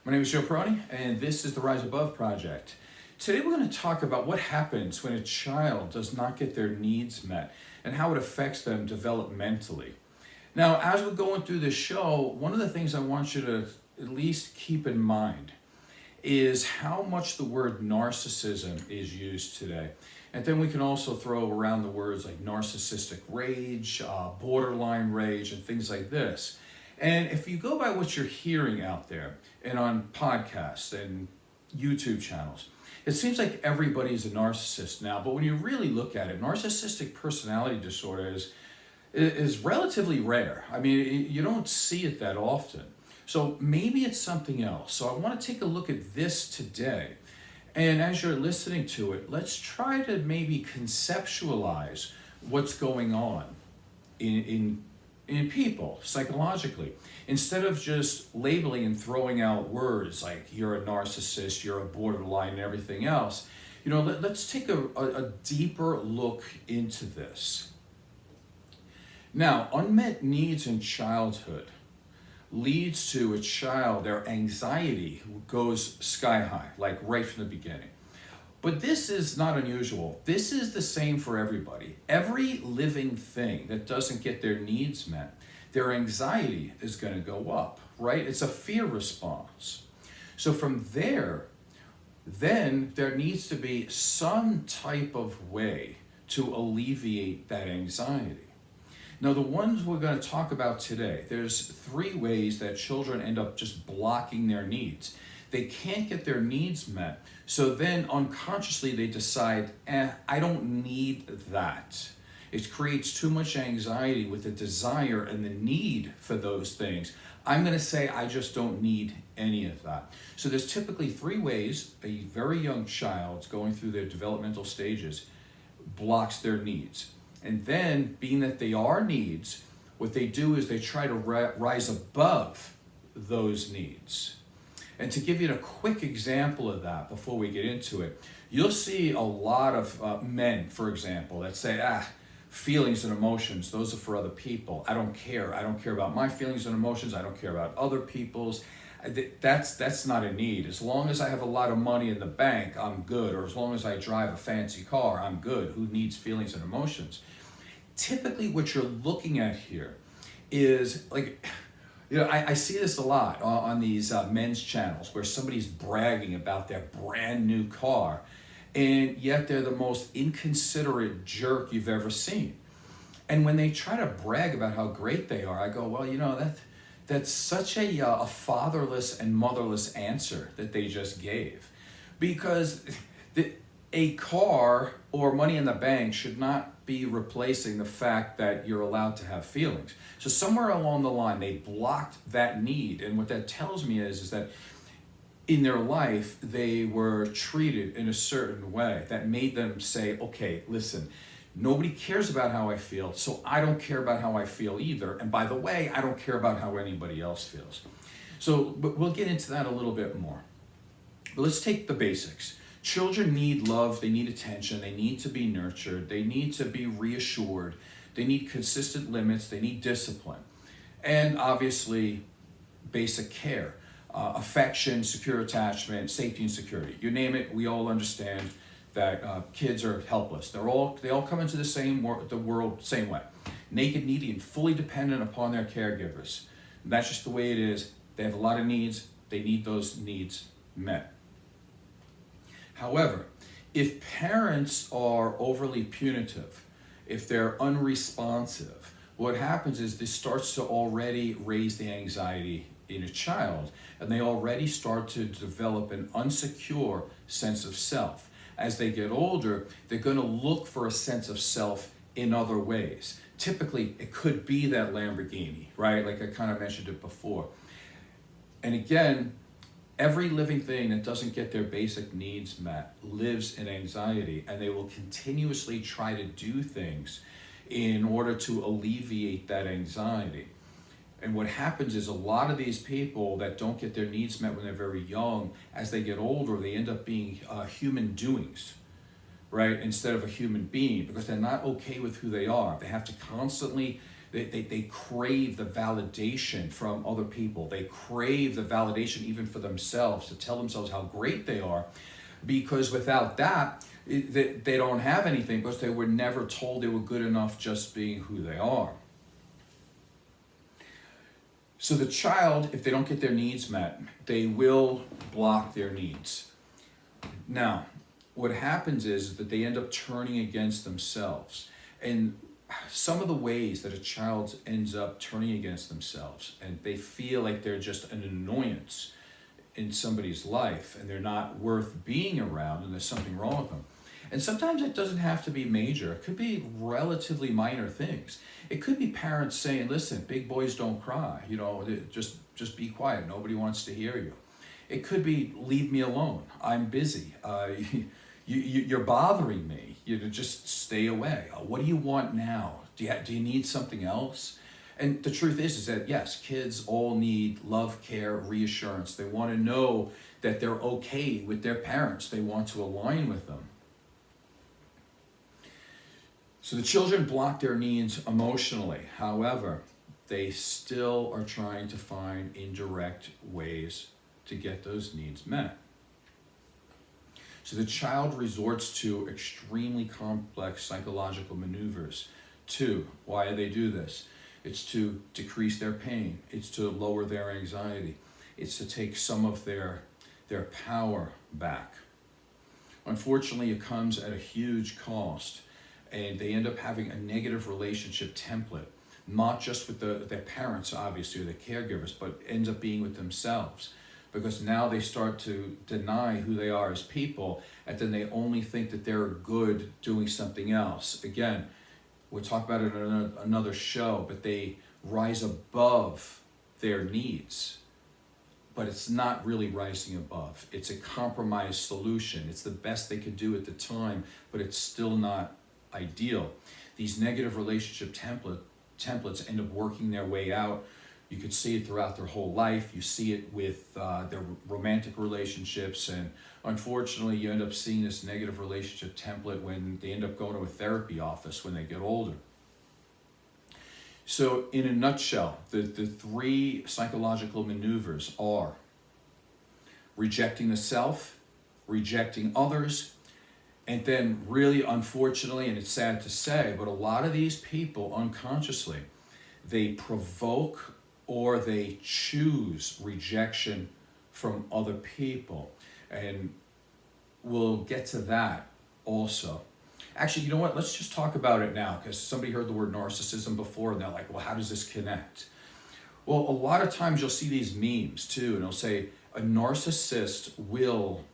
My name is Joe Peroni, and this is the Rise Above Project. Today we're going to talk about what happens when a child does not get their needs met and how it affects them developmentally. Now, as we're going through this show, one of the things I want you to at least keep in mind is how much the word narcissism is used today. And then we can also throw around the words like narcissistic rage, borderline rage, and things like this. And if you go by what you're hearing out there and on podcasts and YouTube channels, it seems like everybody's a narcissist now. But when you really look at it, narcissistic personality disorder is relatively rare. I mean, you don't see it that often. So maybe it's something else. So I want to take a look at this today. And as you're listening to it, let's try to maybe conceptualize what's going on in people psychologically, instead of just labeling and throwing out words like you're a narcissist, you're a borderline, and everything else. Let's take a deeper look into this. Now, unmet needs in childhood leads to a child, their anxiety goes sky high, like right from the beginning. But this is not unusual. This is the same for everybody. Every living thing that doesn't get their needs met, their anxiety is going to go up, right? It's a fear response. So from there, then there needs to be some type of way to alleviate that anxiety. Now, the ones we're going to talk about today, there's 3 ways that children end up just blocking their needs. They can't get their needs met, so then unconsciously they decide, I don't need that. It creates too much anxiety with the desire and the need for those things. I'm going to say I just don't need any of that. So there's typically 3 ways a very young child going through their developmental stages blocks their needs. And then, being that they are needs, what they do is they try to rise above those needs. And to give you a quick example of that before we get into it, you'll see a lot of men, for example, that say, feelings and emotions, those are for other people. I don't care. I don't care about my feelings and emotions. I don't care about other people's. That's not a need. As long as I have a lot of money in the bank, I'm good. Or as long as I drive a fancy car, I'm good. Who needs feelings and emotions? Typically what you're looking at here is like, I see this a lot on these men's channels where somebody's bragging about their brand new car, and yet they're the most inconsiderate jerk you've ever seen. And when they try to brag about how great they are, I go, well, that's such a fatherless and motherless answer that they just gave. Because a car or money in the bank should not be replacing the fact that you're allowed to have feelings. So somewhere along the line, they blocked that need. And what that tells me is that in their life, they were treated in a certain way that made them say, okay, listen, nobody cares about how I feel, so I don't care about how I feel either. And by the way, I don't care about how anybody else feels. So but we'll get into that a little bit more. But let's take the basics. Children need love, they need attention, they need to be nurtured, they need to be reassured, they need consistent limits, they need discipline. And obviously, basic care, affection, secure attachment, safety and security. You name it, we all understand that kids are helpless. They all come into the world same way. Naked, needy, and fully dependent upon their caregivers. And that's just the way it is. They have a lot of needs, they need those needs met. However, if parents are overly punitive, if they're unresponsive, what happens is this starts to already raise the anxiety in a child, and they already start to develop an insecure sense of self. As they get older, they're going to look for a sense of self in other ways. Typically, it could be that Lamborghini, right? Like I kind of mentioned it before. And again, every living thing that doesn't get their basic needs met lives in anxiety, and they will continuously try to do things in order to alleviate that anxiety. And what happens is a lot of these people that don't get their needs met when they're very young, as they get older, they end up being human doings, right? Instead of a human being, because they're not okay with who they are. They have to constantly They crave the validation from other people. They crave the validation even for themselves, to tell themselves how great they are, because without that, they don't have anything, because they were never told they were good enough just being who they are. So the child, if they don't get their needs met, they will block their needs. Now, what happens is that they end up turning against themselves. And some of the ways that a child ends up turning against themselves, and they feel like they're just an annoyance in somebody's life, and they're not worth being around, and there's something wrong with them. And sometimes it doesn't have to be major. It could be relatively minor things. It could be parents saying, listen, big boys don't cry. Just be quiet. Nobody wants to hear you. It could be, leave me alone. I'm busy. You're bothering me. Just stay away. What do you want now? Do you need something else? And the truth is that yes, kids all need love, care, reassurance. They want to know that they're okay with their parents. They want to align with them. So the children block their needs emotionally. However, they still are trying to find indirect ways to get those needs met. So the child resorts to extremely complex psychological maneuvers. Why do they do this? It's to decrease their pain. It's to lower their anxiety. It's to take some of their power back. Unfortunately, it comes at a huge cost, and they end up having a negative relationship template, not just with their parents, obviously, or the caregivers, but ends up being with themselves. Because now they start to deny who they are as people, and then they only think that they're good doing something else. Again, we'll talk about it in another show, but they rise above their needs. But it's not really rising above. It's a compromise solution. It's the best they could do at the time, but it's still not ideal. These negative relationship templates end up working their way out. You could see it throughout their whole life. You see it with their romantic relationships, and unfortunately you end up seeing this negative relationship template when they end up going to a therapy office when they get older. So in a nutshell, the three psychological maneuvers are rejecting the self, rejecting others, and then really, unfortunately, and it's sad to say, but a lot of these people unconsciously, they provoke or they choose rejection from other people. And we'll get to that also. Actually, you know what? Let's just talk about it now, because somebody heard the word narcissism before and they're like, well, how does this connect? Well, a lot of times you'll see these memes too, and they'll say a narcissist will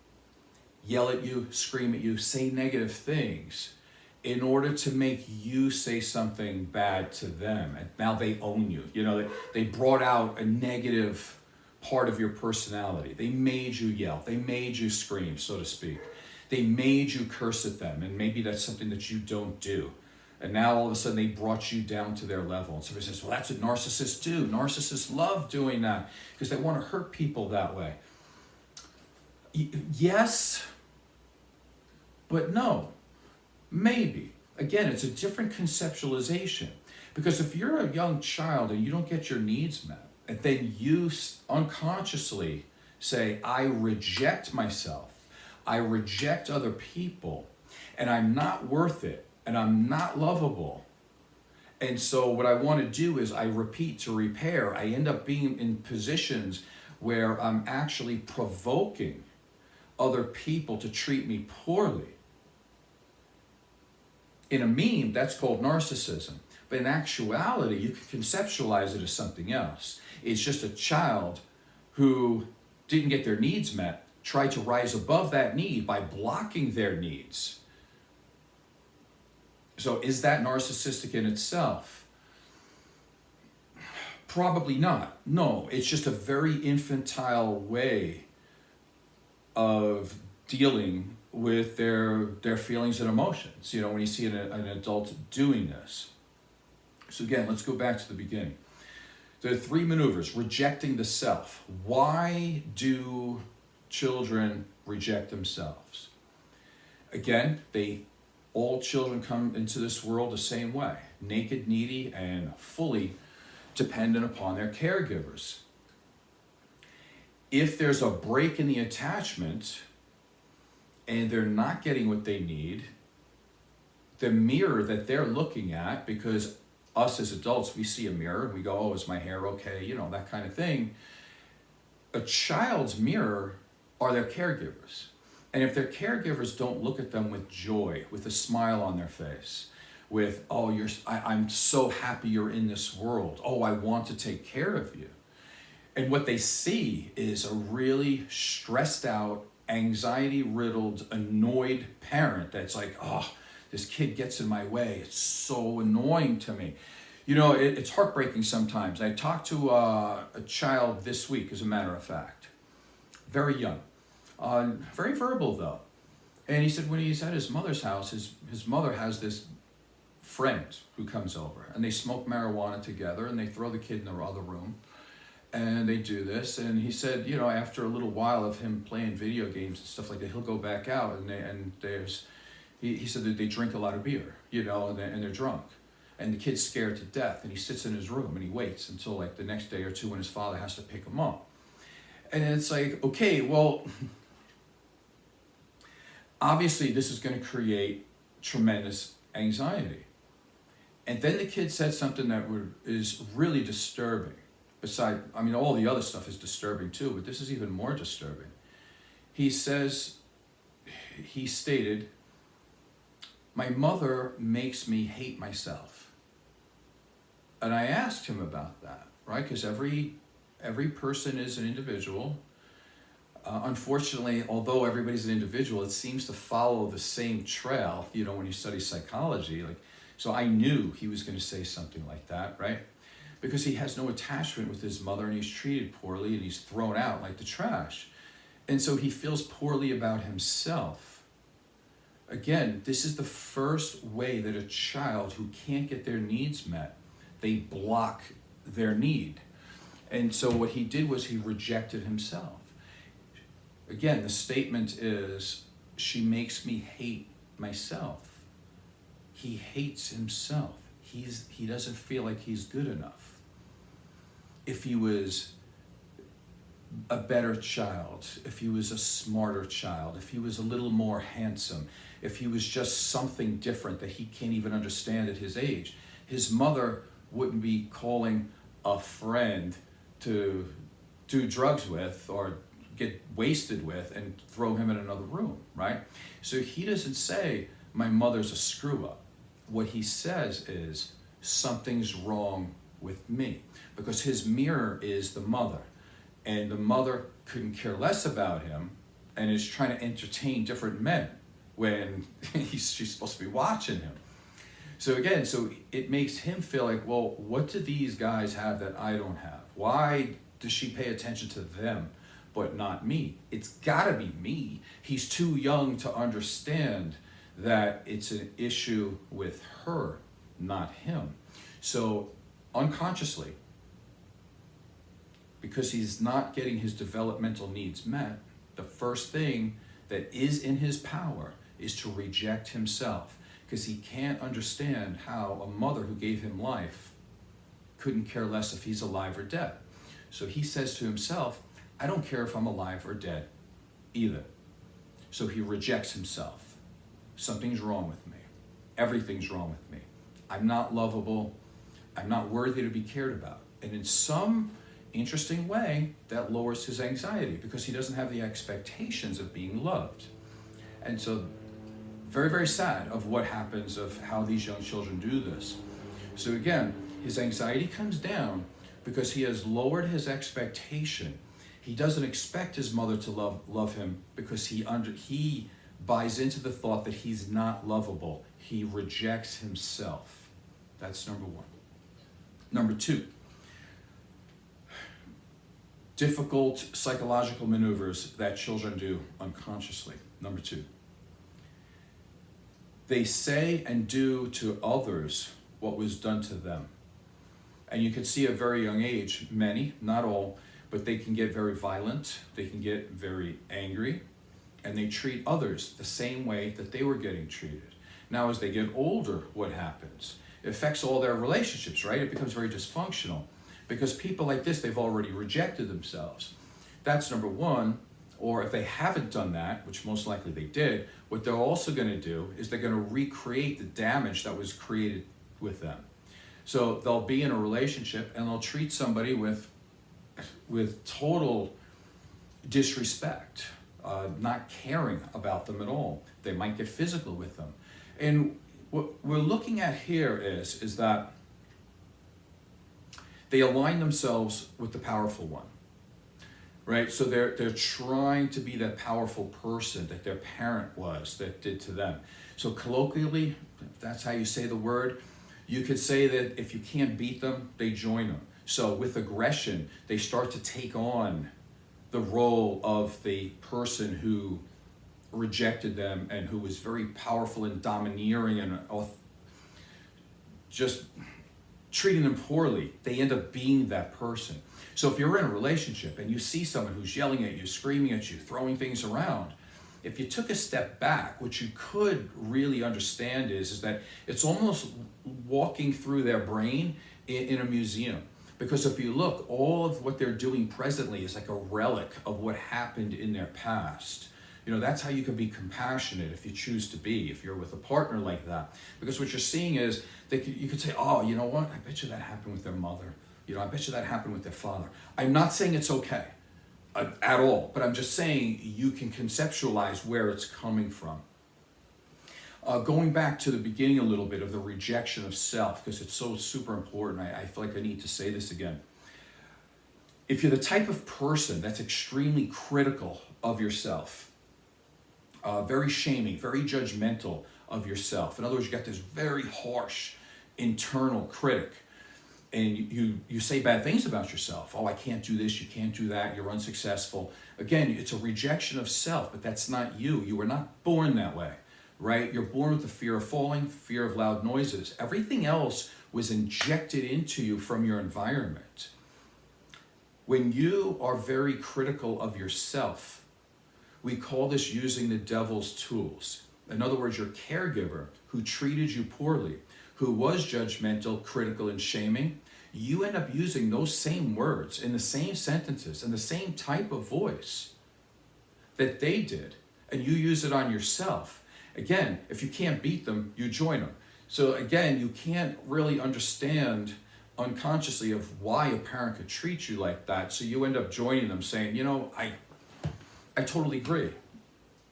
yell at you, scream at you, say negative things in order to make you say something bad to them. And now they own you. They brought out a negative part of your personality. They made you yell. They made you scream, so to speak. They made you curse at them, and maybe that's something that you don't do. And now all of a sudden they brought you down to their level. And somebody says, well, that's what narcissists do. Narcissists love doing that because they want to hurt people that way. Yes, but no, maybe. Again, it's a different conceptualization. Because if you're a young child and you don't get your needs met, and then you unconsciously say, I reject myself, I reject other people, and I'm not worth it, and I'm not lovable. And so what I want to do is I repeat to repair. I end up being in positions where I'm actually provoking other people to treat me poorly. In a meme, that's called narcissism. But in actuality, you can conceptualize it as something else. It's just a child who didn't get their needs met, tried to rise above that need by blocking their needs. So is that narcissistic in itself? Probably not. No, it's just a very infantile way of dealing with their feelings and emotions, when you see an adult doing this. So again, let's go back to the beginning. There are three maneuvers. Rejecting the self. Why do children reject themselves? Again, all children come into this world the same way. naked, needy, and fully dependent upon their caregivers. If there's a break in the attachment and they're not getting what they need, the mirror that they're looking at, because us as adults, we see a mirror and we go, oh, is my hair okay? You know, that kind of thing. A child's mirror are their caregivers. And if their caregivers don't look at them with joy, with a smile on their face, with, oh, I'm so happy you're in this world. Oh, I want to take care of you. And what they see is a really stressed out, anxiety-riddled, annoyed parent that's like, oh, this kid gets in my way. It's so annoying to me. You know, it's heartbreaking sometimes. I talked to a child this week, as a matter of fact. Very young. Very verbal, though. And he said when he's at his mother's house, his mother has this friend who comes over. And they smoke marijuana together, and they throw the kid in the other room. And they do this. And he said, you know, after a little while of him playing video games and stuff like that, he'll go back out, and there's... He said that they drink a lot of beer, you know, and they're drunk. And the kid's scared to death, and he sits in his room and he waits until like the next day or two when his father has to pick him up. And it's like, okay, well, obviously this is going to create tremendous anxiety. And then the kid said something that is really disturbing. Besides, I mean, all the other stuff is disturbing too, but this is even more disturbing. He stated, my mother makes me hate myself. And I asked him about that, right? Because every person is an individual. Unfortunately, although everybody's an individual, it seems to follow the same trail, you know, when you study psychology. So I knew he was going to say something like that, right? Because he has no attachment with his mother, and he's treated poorly, and he's thrown out like the trash. And so he feels poorly about himself. Again, this is the first way that a child who can't get their needs met, they block their need. And so what he did was he rejected himself. Again, the statement is, she makes me hate myself. He hates himself. He doesn't feel like he's good enough. If he was a better child, if he was a smarter child, if he was a little more handsome, if he was just something different that he can't even understand at his age, his mother wouldn't be calling a friend to do drugs with or get wasted with and throw him in another room, right? So he doesn't say, my mother's a screw up. What he says is, something's wrong with me. Because his mirror is the mother. And the mother couldn't care less about him and is trying to entertain different men when she's supposed to be watching him. So again, it makes him feel like, well, what do these guys have that I don't have? Why does she pay attention to them but not me? It's gotta be me. He's too young to understand that it's an issue with her, not him. So unconsciously, because he's not getting his developmental needs met, the first thing that is in his power is to reject himself, because he can't understand how a mother who gave him life couldn't care less if he's alive or dead. So he says to himself, I don't care if I'm alive or dead either. So he rejects himself. Something's wrong with me. Everything's wrong with me. I'm not lovable. I'm not worthy to be cared about. And in some interesting way, that lowers his anxiety because he doesn't have the expectations of being loved. And so very, very sad of what happens, of how these young children do this. So again, his anxiety comes down because he has lowered his expectation. He doesn't expect his mother to love him because he buys into the thought that he's not lovable. He rejects himself. That's number one. Number two, difficult psychological maneuvers that children do unconsciously. Number two, they say and do to others what was done to them. And you can see at a very young age, many, not all, but they can get very violent, they can get very angry, and they treat others the same way that they were getting treated. Now, as they get older, what happens? It affects all their relationships, right? It becomes very dysfunctional because people like this, they've already rejected themselves. That's number one. Or if they haven't done that, which most likely they did, what they're also going to do is they're going to recreate the damage that was created with them. So they'll be in a relationship and they'll treat somebody with total disrespect, not caring about them at all. They might get physical with them. And what we're looking at here is that they align themselves with the powerful one. Right, so they're trying to be that powerful person that their parent was that did to them. So colloquially, if that's how you say the word, you could say that if you can't beat them, they join them. So with aggression, they start to take on the role of the person who rejected them and who was very powerful and domineering and just treating them poorly. They end up being that person. So if you're in a relationship and you see someone who's yelling at you, screaming at you, throwing things around, if you took a step back, what you could really understand is that it's almost walking through their brain in a museum. Because if you look, all of what they're doing presently is like a relic of what happened in their past. You know, that's how you can be compassionate if you choose to be, if you're with a partner like that. Because what you're seeing is that you could say, oh, you know what? I bet you that happened with their mother. You know, I bet you that happened with their father. I'm not saying it's okay at all, but I'm just saying you can conceptualize where it's coming from. Going back to the beginning a little bit of the rejection of self, because it's so super important, I feel like I need to say this again. If you're the type of person that's extremely critical of yourself, very shaming, very judgmental of yourself, in other words, you got this very harsh internal critic, and you say bad things about yourself. Oh, I can't do this, you can't do that, you're unsuccessful. Again, it's a rejection of self, but that's not you. You were not born that way, right? You're born with the fear of falling, fear of loud noises. Everything else was injected into you from your environment. When you are very critical of yourself, we call this using the devil's tools. In other words, your caregiver who treated you poorly, who was judgmental, critical, and shaming, you end up using those same words in the same sentences and the same type of voice that they did, and you use it on yourself. Again, if you can't beat them, you join them. So again, you can't really understand unconsciously of why a parent could treat you like that, so you end up joining them saying, you know, I totally agree.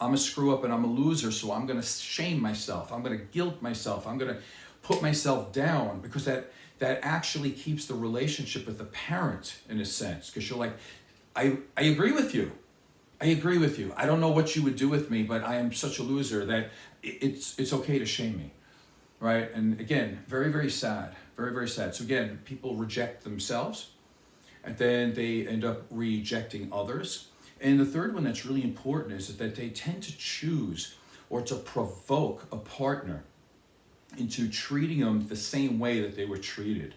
I'm a screw up and I'm a loser, so I'm going to shame myself. I'm going to guilt myself. I'm going to put myself down, because that actually keeps the relationship with the parent in a sense, because you're like, I agree with you. I agree with you. I don't know what you would do with me, but I am such a loser that it's okay to shame me, right? And again, very, very sad, very, very sad. So again, people reject themselves, and then they end up rejecting others. And the third one that's really important is that they tend to choose or to provoke a partner into treating them the same way that they were treated.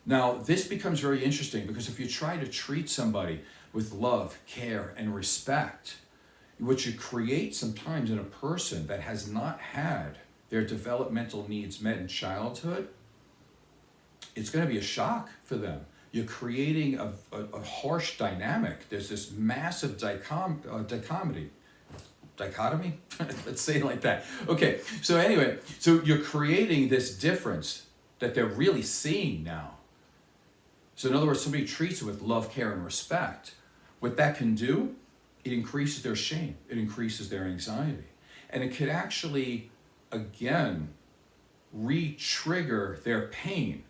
Now, this becomes very interesting, because if you try to treat somebody with love, care, and respect, what you create sometimes in a person that has not had their developmental needs met in childhood, it's going to be a shock for them. You're creating a harsh dynamic. There's this massive dichotomy. Let's say it like that. Okay, so anyway, so you're creating this difference that they're really seeing now. So in other words, somebody treats it with love, care, and respect. What that can do, it increases their shame. It increases their anxiety. And it could actually, again, re-trigger their pain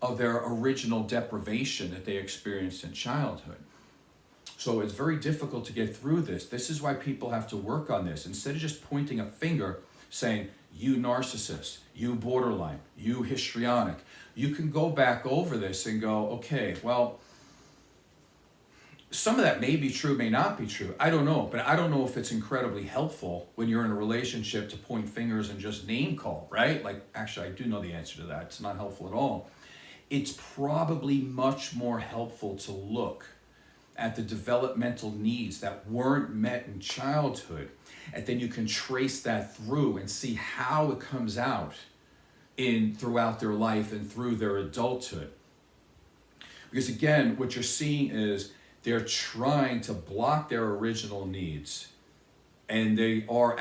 of their original deprivation that they experienced in childhood. So it's very difficult to get through this. This is why people have to work on this. Instead of just pointing a finger saying, you narcissist, you borderline, you histrionic, you can go back over this and go, okay, well, some of that may be true, may not be true. I don't know, but I don't know if it's incredibly helpful when you're in a relationship to point fingers and just name call, right? Like, actually, I do know the answer to that. It's not helpful at all. It's probably much more helpful to look at the developmental needs that weren't met in childhood, and then you can trace that through and see how it comes out throughout their life and through their adulthood. Because again, what you're seeing is they're trying to block their original needs, and they are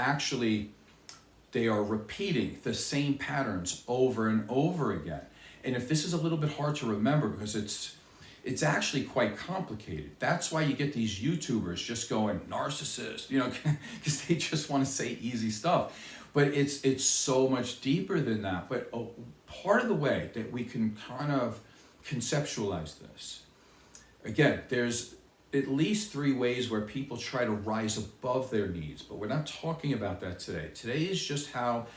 repeating the same patterns over and over again. And if this is a little bit hard to remember, because it's actually quite complicated. That's why you get these YouTubers just going narcissist, because they just want to say easy stuff. But it's so much deeper than that. But part of the way that we can kind of conceptualize this, again, there's at least 3 ways where people try to rise above their needs, but we're not talking about that today. Today is just how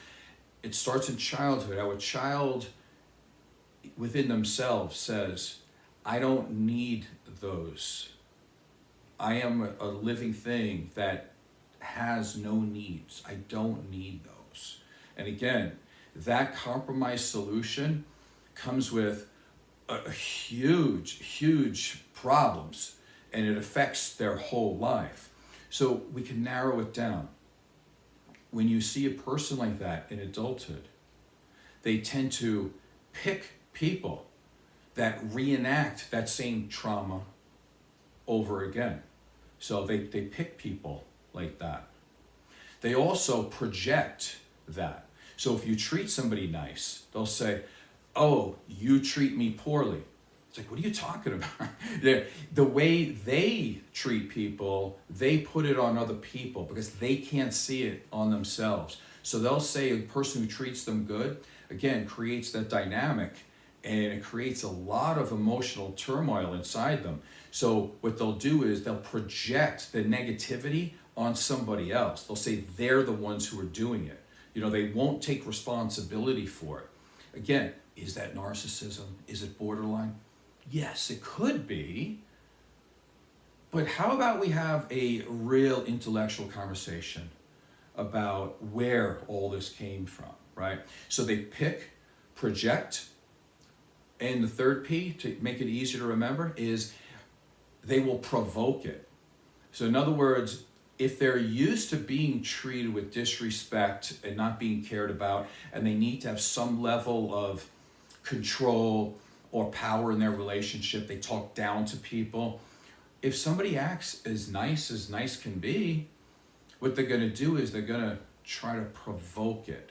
it starts in childhood, how a child within themselves says, I don't need those. I am a living thing that has no needs. I don't need those. And again, that compromise solution comes with a huge problems, and it affects their whole life. So we can narrow it down. When you see a person like that in adulthood, they tend to pick people that reenact that same trauma over again. So they pick people like that. They also project that. So if you treat somebody nice, they'll say, oh, you treat me poorly. It's like, what are you talking about? The way they treat people, they put it on other people because they can't see it on themselves. So they'll say a person who treats them good, again, creates that dynamic, and it creates a lot of emotional turmoil inside them. So what they'll do is they'll project the negativity on somebody else. They'll say they're the ones who are doing it. They won't take responsibility for it. Again, is that narcissism? Is it borderline? Yes, it could be. But how about we have a real intellectual conversation about where all this came from, right? So they pick, project, and the third P, to make it easier to remember, is they will provoke it. So in other words, if they're used to being treated with disrespect and not being cared about, and they need to have some level of control or power in their relationship, they talk down to people. If somebody acts as nice can be, what they're going to do is they're going to try to provoke it,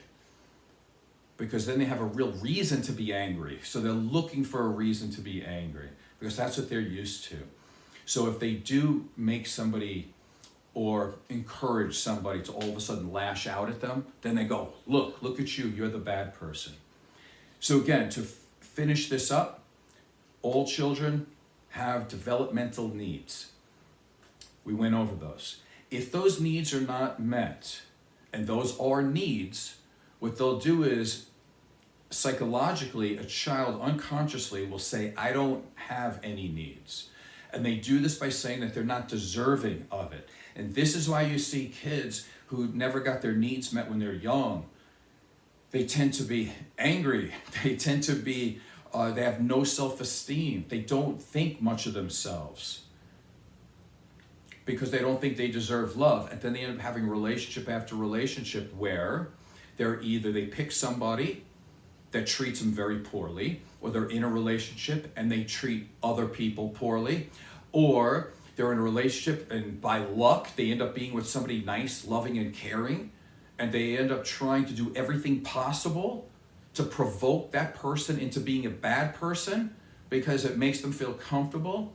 because then they have a real reason to be angry. So they're looking for a reason to be angry because that's what they're used to. So if they do make somebody or encourage somebody to all of a sudden lash out at them, then they go, look at you, you're the bad person. So again, to finish this up, all children have developmental needs. We went over those. If those needs are not met, and those are needs, what they'll do is psychologically, a child unconsciously will say, I don't have any needs. And they do this by saying that they're not deserving of it. And this is why you see kids who never got their needs met when they're young. They tend to be angry. They tend to be, they have no self-esteem. They don't think much of themselves because they don't think they deserve love. And then they end up having relationship after relationship where they pick somebody that treats them very poorly, or they're in a relationship and they treat other people poorly, or they're in a relationship and by luck they end up being with somebody nice, loving, and caring, and they end up trying to do everything possible to provoke that person into being a bad person because it makes them feel comfortable.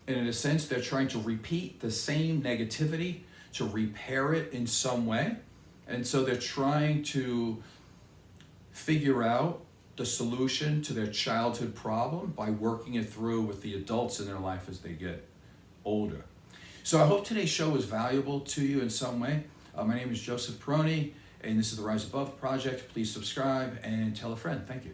And in a sense, they're trying to repeat the same negativity to repair it in some way. And so they're trying to figure out the solution to their childhood problem by working it through with the adults in their life as they get older. So I hope today's show was valuable to you in some way. My name is Joseph Peroni, and this is the Rise Above Project. Please subscribe and tell a friend. Thank you.